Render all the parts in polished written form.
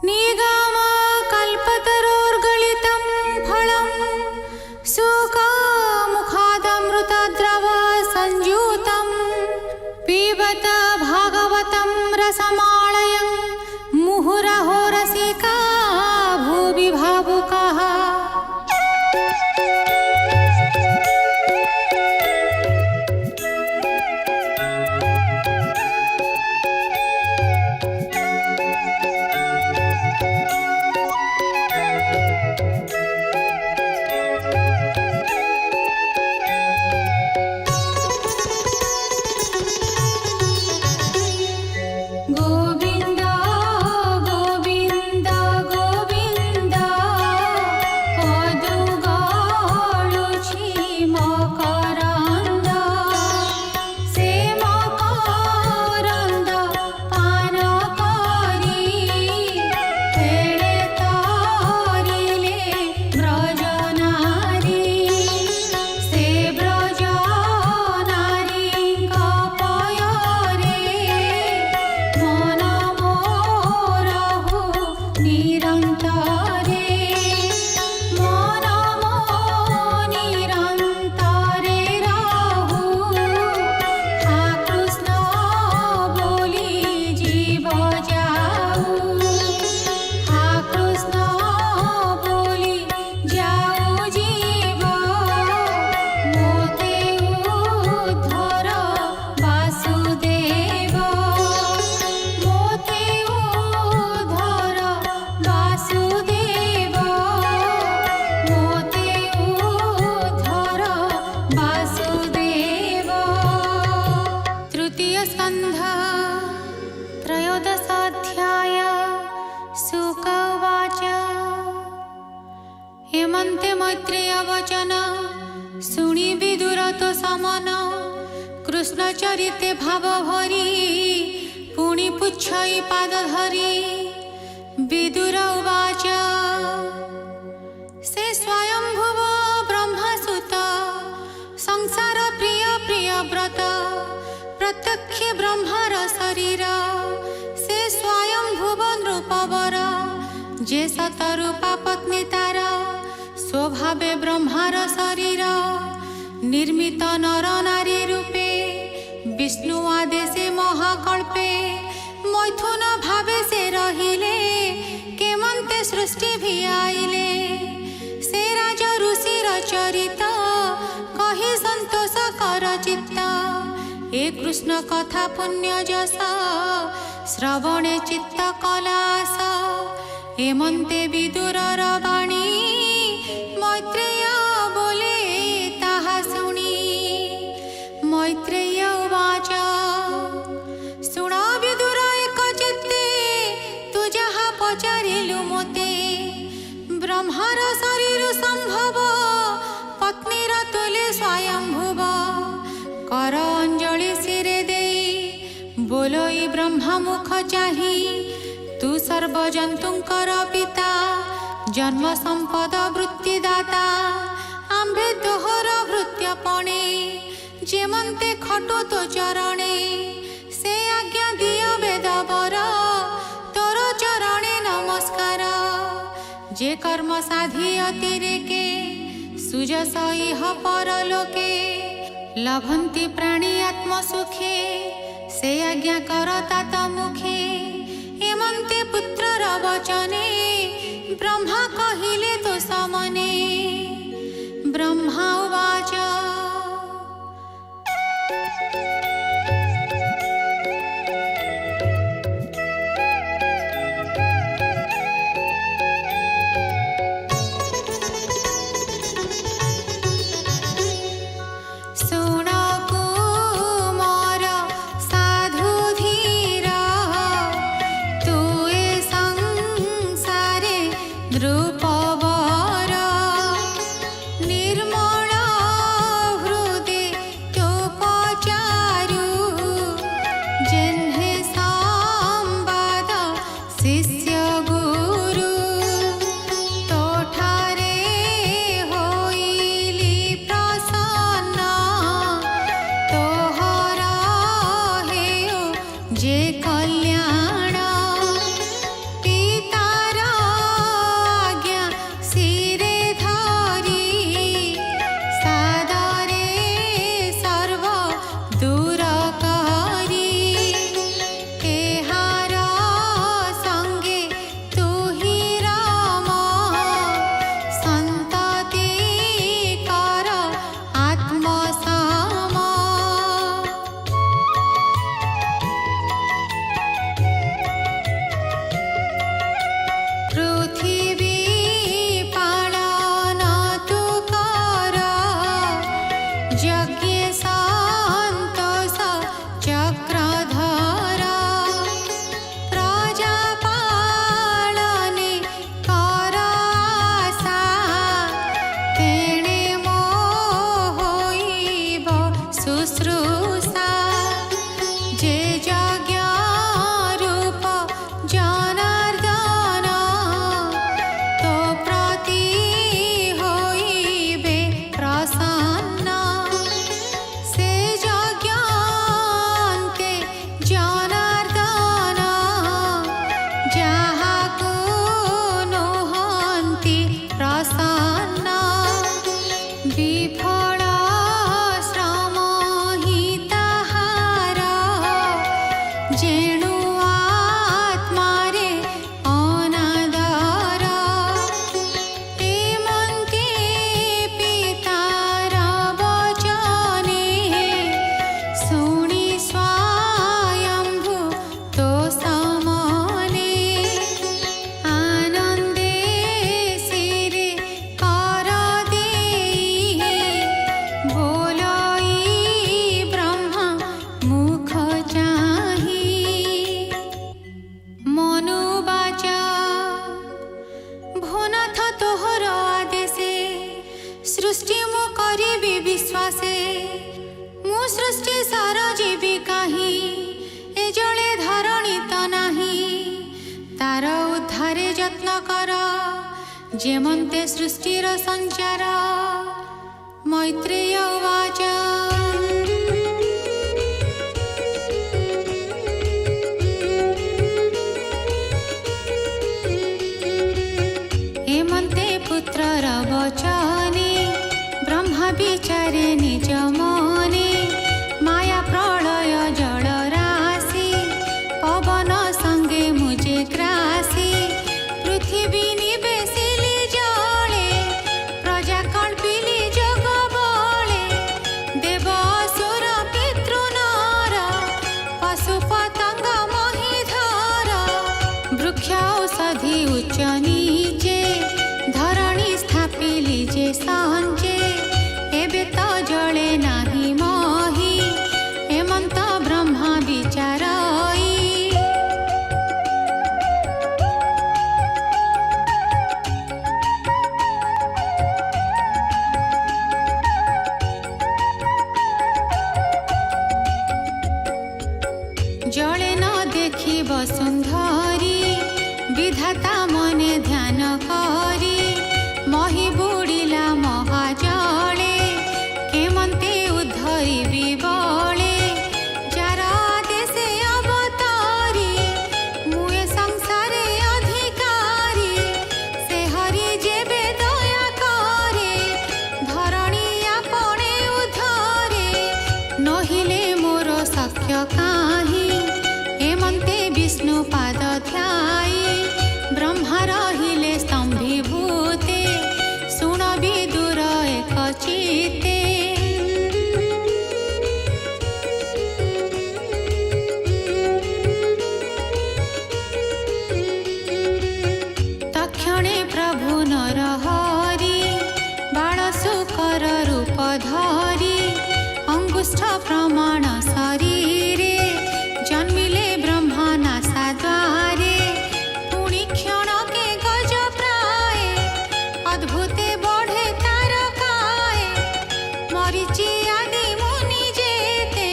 निगम कल्पतरोर्गलितं फलं सुखमुखादमृतद्रव संयुतं पिबत भागवतं रसमालयं मुहुरहो रसिका भुवि भावुकाः। हेमन्ते मैत्रेय वचन शुणी विदुर तो समन कृष्ण चरिते भाव भरी पुणी पुच्छई पाद धरी विदुर उवाच से स्वयंभुव ब्रह्मसुत संसार प्रिय प्रिय व्रत प्रत्यक्ष ब्रह्मर शरीर से स्वयंभुव नृपवर जे सतरूपा पत्नी तार स्वभावे ब्रह्मार शरीर निर्मित नर नारी रूपे विष्णु आदेशे महाकल्पे मैथुन भावे से रहिले केमंते सृष्टि भी आइले से राज ऋषिर चरित कही संतोष कर चित्त ए कृष्ण कथा पुण्य जस श्रवणे चित्त कलास हेमन्ते विदुरर वाणी मैत्रेय बोले ताहा शुणी मैत्रेय उवाच शुण विदुर एक चित्ते तु जहा पचारिलु मोते ब्रह्मार शरीर संभव पत्नीर तुले स्वयंभुव कर अंजलि सिरे देई बोलोई ब्रह्मा मुख चाही तु सर्वजंतुंकर पिता जन्म संपद वृत्तिदाता आंबे तोहर भृत्यपणे जेमंते खटो तो चरणे से आज्ञा दिय वेदवर तोर चरणे नमस्कार जे कर्म साधी अतिरेके सुजस इह परलोके लभन्ति प्राणी आत्मसुखे से आज्ञा करता तमुखे हेमन्ते पुत्रर वचने ब्रह्मा कहिले तो समने ब्रह्मा उवाच जे कल्याण पिता ଯାହାକୁ ନୁହନ୍ତି ପ୍ରସନ୍ନ ବିଫଳ ଶ୍ରମ ହିଁ ତାହାର ଯେଣୁ ଆତ୍ମାରେ ଅନାଦର ଏମନ୍ତେ ପିତାର ବଚନେ ଶୁଣି ସ୍ୱୟମ୍ଭୁ ତୋ ସମନେ ଆନନ୍ଦେ ଶିରେ କର ଦେଇ ବୋଲଇ ବ୍ରହ୍ମା ମୁଖ ଚାହିଁ মনোবাচ ভুনাথ তোহর আদেশে সৃষ্টি মু করিবি বিশ্বাসে মু সৃষ্টি সার জীবি কাহি এ জলে ধরণী তো নাহি তার উদ্ধারে যত্ন কর যেমন্তে সৃষ্টির সঞ্চার মৈত্রেয় উবাচ ଏମନ୍ତେ ପୁତ୍ରର ବଚନେ ବ୍ରହ୍ମା ବିଚାରେ ନିଜ ମନେ ମାୟା ପ୍ରଳୟ ଜଳ ରାଶି ପବନ ସଙ୍ଗେ ମୁଜେ ଗ୍ରାସୀ ପୃଥିବୀ ନିବେଶିଲି ଜଳେ ପ୍ରଜା କଳ୍ପିଲି ଯୋଗ ବଳେ ଦେବ ଅସୁର ପିତୃ ନର ପଶୁ ପତଙ୍ଗ ମହିଧର ବୃକ୍ଷ ଔଷଧି ଉଚ୍ଚ ନିଚେ ଧରଣୀ ସ୍ଥାପିଲି ଯେ ସଞ୍ଚେ ଏବେ ତ ଜଳେ ନାହିଁ ମହି ହେମନ୍ତ ବ୍ରହ୍ମା ବିଚାରଇ ଜଳେ ନ ଦେଖିବ ସୁନ୍ଦରୀ ବିଧାତା ମନେ ଧ୍ୟାନ କରି ମହି ବୁଡ଼ିଲା ମହାଜଳେ କେମନ୍ତେ ଉଦ୍ଧରିବି ବଳେ ଯାର ଆଦେଶେ ଅବତାରି ମୁଁ ଏ ସଂସାରେ ଅଧିକାରୀ ସେ ହରି ଯେବେ ଦୟା କରେ ଧରଣୀ ଆପणे ଉଦ୍ଧରେ ନହିଲେ ମୋର ସଖ୍ୟ କାହିଁ ହେମନ୍ତେ ବିଷ୍ଣୁ ପାଦ ଧ୍ୟାଇ ବ୍ରହ୍ମା ରହିଲେ ସ୍ତମ୍ଭୀଭୂତେ ଶୁଣ ବିଦୁର ଏକ ଚିତ୍ତେ ତକ୍ଷଣେ ପ୍ରଭୁ ନରହରି ବାଳ ଶୁକର ରୂପ ଧରି ଅଙ୍ଗୁଷ୍ଠ ପ୍ରମାଣ ଶରୀରେ ଜନ୍ମିଲେ ବ୍ରହ୍ମା ନାସା ଦ୍ୱାରେ ପୁଣି କ୍ଷଣକେ ଗଜ ପ୍ରାଏ ଅଦ୍ଭୁତେ ବଢ଼େ ତାର କାଏ ମରିଚି ଆଦି ମୁନି ଯେତେ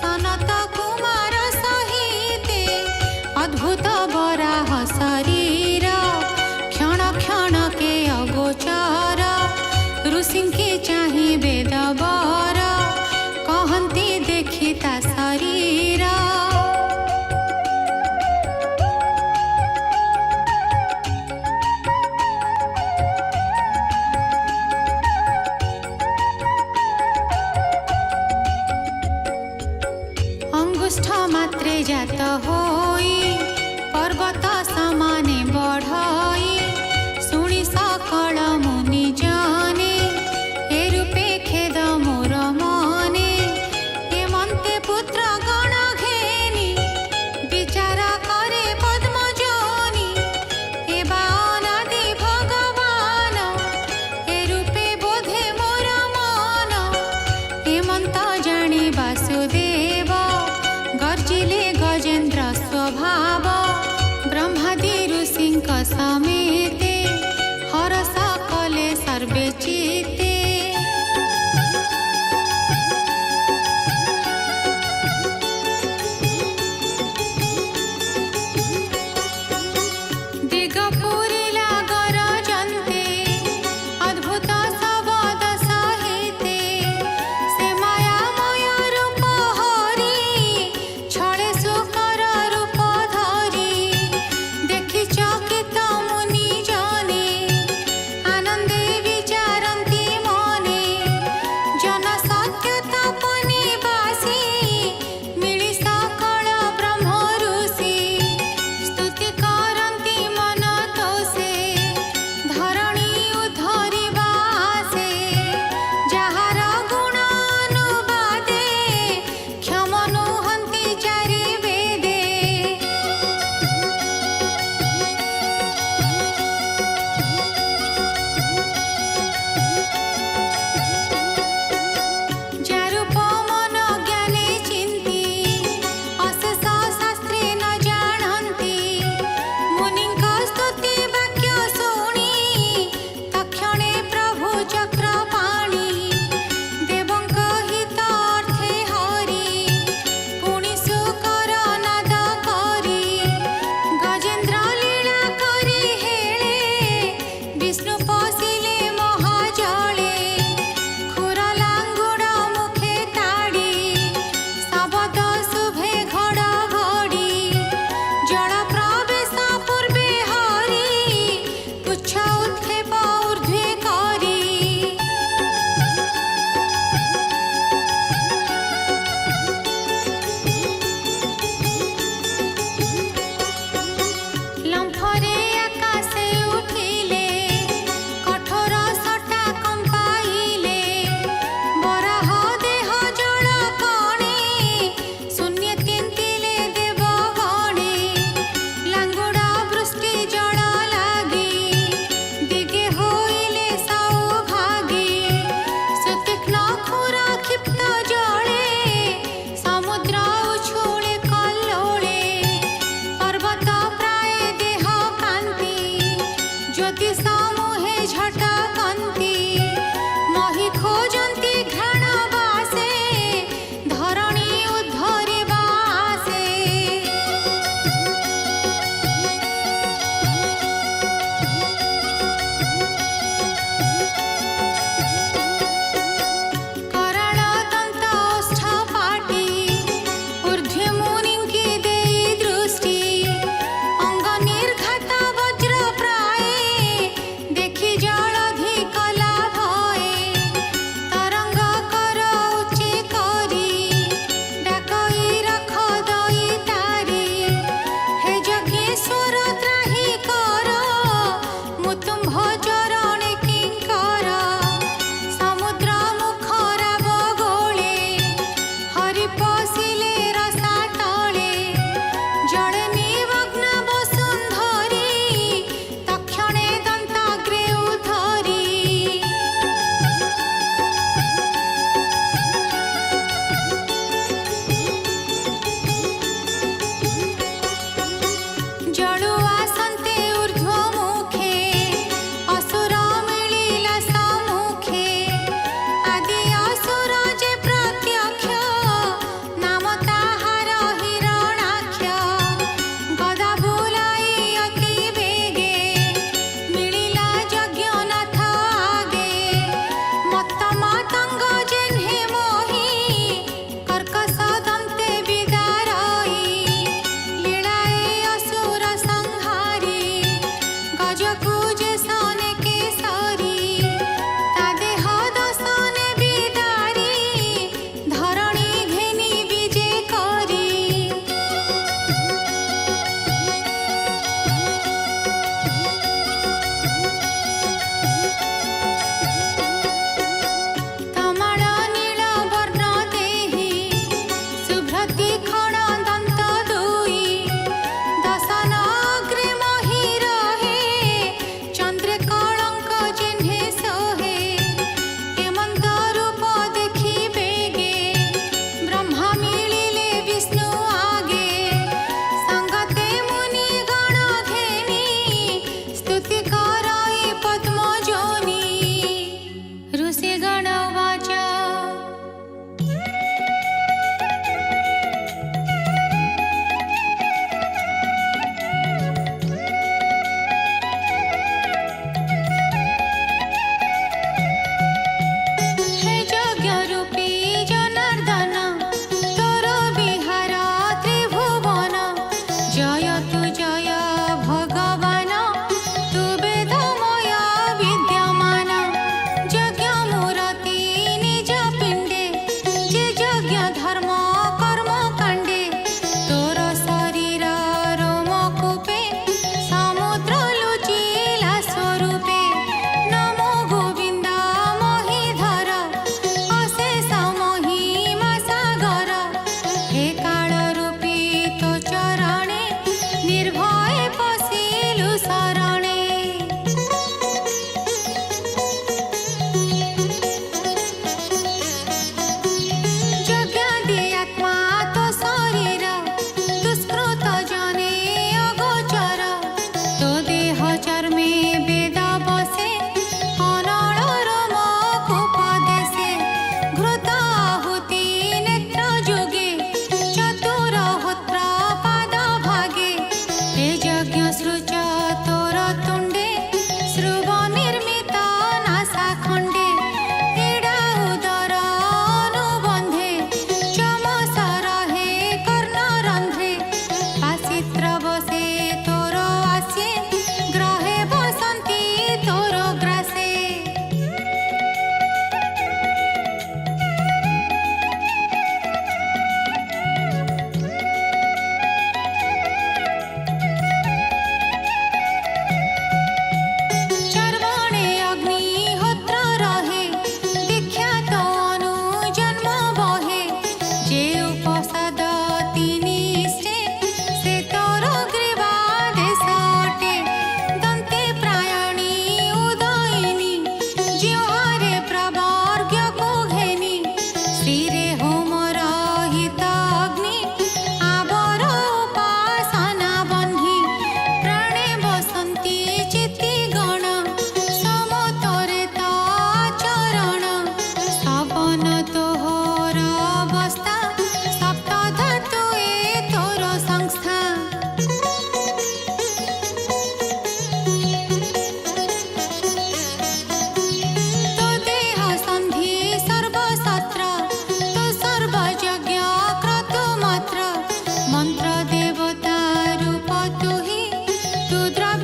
ସନତ କୁମାର ସହିତେ ଅଦ୍ଭୁତ ବରାହ ଶରୀର କ୍ଷଣ କ୍ଷଣକେ ଅଗୋଚର ଋଷିଙ୍କି ଚାହିଁ ବେଦ ବର କହନ୍ତି ଦେଖି ତା ଶରୀର ଅଙ୍ଗୁଷ୍ଠ ମାତ୍ରେ ଜାତ ହୋଇ ପର୍ବତ ସମାନେ ବଢ଼ଇ ଶୁଣି ସକଳ ମୁନି ଜନେ ଏ ରୂପେ ଖେଦ ମୋର ମନେ ହେମନ୍ତେ ପୁତ୍ର ଗଣ ଘେନି ବିଚାର କରେ ପଦ୍ମଜନି ଏ ବା ଅନାଦି ଭଗବାନ ଏ ରୂପେ ବୋଧେ ମୋର ମନ ହେମନ୍ତ ଜାଣି ବାସୁଦେବ ଗର୍ଜିଲେ ଗଜେନ୍ଦ୍ର ସ୍ୱଭାବ ବ୍ରହ୍ମାଦି ଋଷିଙ୍କ ସಮೇତେ ହରସ କଲେ ସର୍ବେ ଚିତ୍ତେ ଦିଗ ପୁରିଲା ଗରଜନ୍ତେ ଅଦ୍ଭୁତ ଶବଦ ସହିତେ ସେ ମାୟାମୟ ରୂପ ହରି ଛଳେ ଶୁକର ରୂପ ଧରି ज्योतिष मोहे झटकन्ति महि खोजन्ति घ्राणवासे धरणी उद्धरिवा आसे। कराळ दन्त ओष्ठ पाटी ऊर्ध्वे मुनिंकी देई दृष्टि अंग निर्घात वज्र प्राये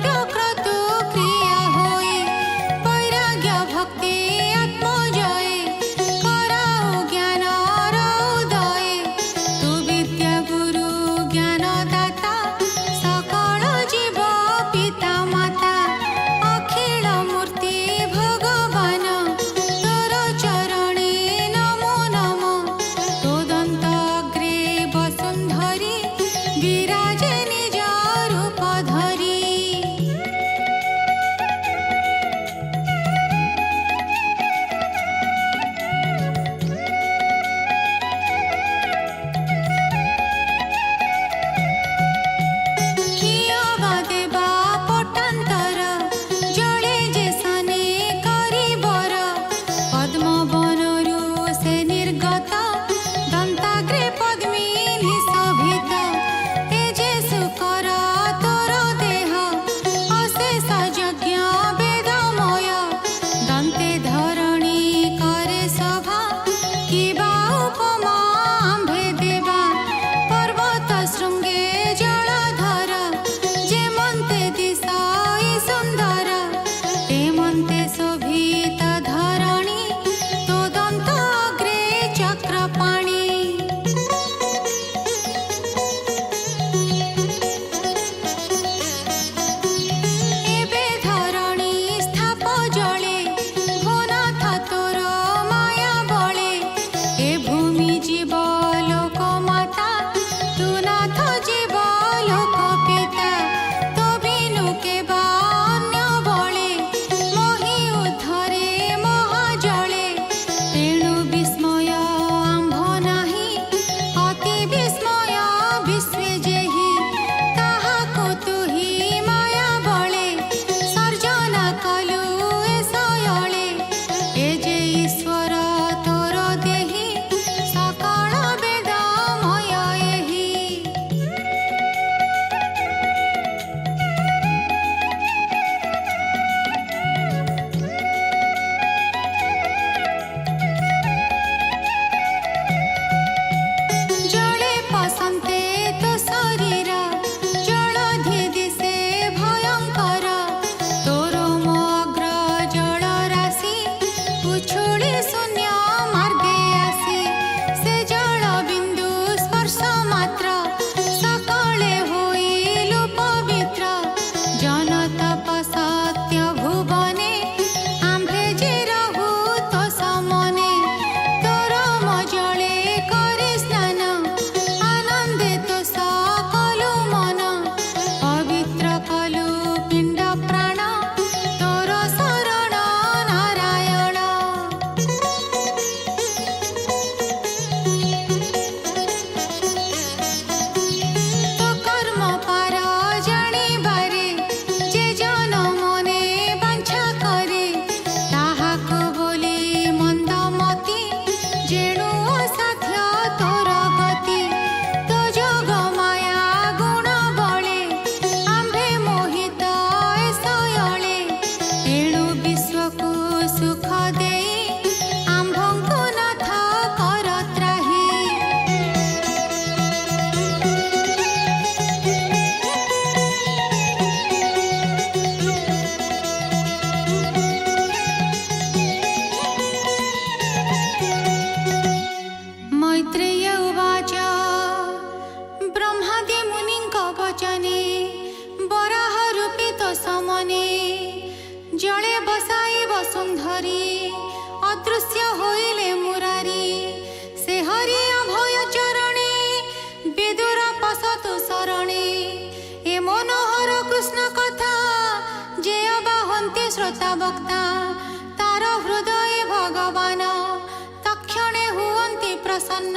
द्रव्य क्रतु क्रिया होई वैराग्य भक्ति आत्मजय कराओ ज्ञान उदय तु विद्या गुरु ज्ञानदाता सकल जीव पिता माता अखिल मूर्ति भगवान तोर चरणे नमो नमो तोदन्तग्रे वसुन्धरी विराजे निज रूप धरी। किय वा देवा पटान्तर जळे जे सने करिबर पद्मवनरु से निर्गत दन्ताग्रे पद्मिनी शोभित तेजे सुकर तोर देह अशेष यज्ञ वेदमय दन्ते धरणी करे सभा किबा उपमा आम्भे देवा पर्वत शृङ्गे जलधर जेमन्ते दिशाई सुन्दर तेमन्ते शोभित धरणी तोदन्त अग्रे चक्रपाणि। एबे धरणी स्थाप जळे भुवनाथ तोर माया बळे ए भूमि जीव लोक माता तु नाथ जीव लोक पिता तो बिनु केबा अन्य बळे मोहि उद्धरे महाजळे तेणु विस्मय आम्भ नाही अति विस्मय विश्वे जेहि ताहाको तुहि माया बळे सर्जना कलु ए सयळे ए जे ईश्वर तोर देहि सकल वेदमय एहि। जळे पसन्ते तो शरीर जलधि दिशे भयंकर तोर मो अग्र जल राशि उछुळि शून्य मार्गे आसी से जल बिन्दु स्पर्श मात्र सकले होइलु पवित्र जन तप सत्य भुवने आम्भे जे रहु तो समने तोर मजळे करि स्नान आनन्दे तो सकलु मन पवित्र कलु पिण्ड प्राण तोर शरण नारायण। तो कर्म पार जाणिबारे जे जन मने बांछा करे ताहाको बोली मन्दमती जेणु असाध्य तोर गति तो जोग माया गुण बळे आम्भे मोहित ए सयळे एणु विश्वकु सुख देई आम्भଙ୍କୁ नाथ कर त्राही। मैत्रेय उवाच ब्रह्मादि मुनिଙ୍କ वचने वराह रूपित समने जळे बसाई वसुन्धरी अदृश्य होइले मुरारी से हरि अभय चरणे विदुर पसतु शरणे ए मनोहर कृष्ण कथा जे अबाहन्ति श्रोता वक्ता तार हृदये भगवान तक्षणे हुवन्ति प्रसन्न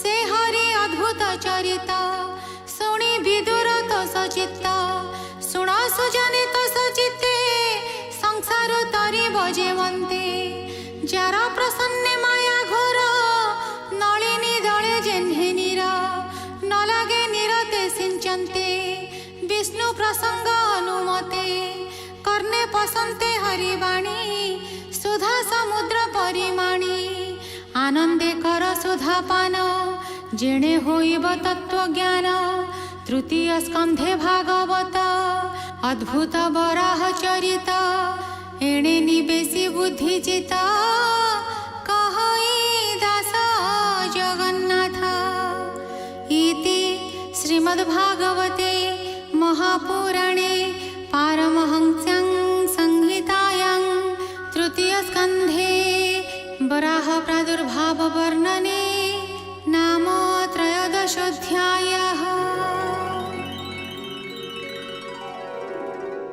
से हरि अद्भुत चरित शुणि विदुर तो सचित्त शुण सुजाने तो सचित्ते संसार तरि बजेवन्ते जार प्रसन्ने माया घोर नलिनी दळे जेह्ने नीर न लागे निरते सिंचन्ते विष्णु प्रसंग अनुमते कर्णे पसन्ते हरिवाणी सुधा समुद्र परिमाणी आनंदे कर सुधा पान जेणे होइब तत्व ज्ञान तृतीय स्कंधे भागवत अद्भुत वराह चरित एणे निवेशी बुद्धिजित कहई दास जगन्नाथ। इति श्रीमद्भागवते महापुराणे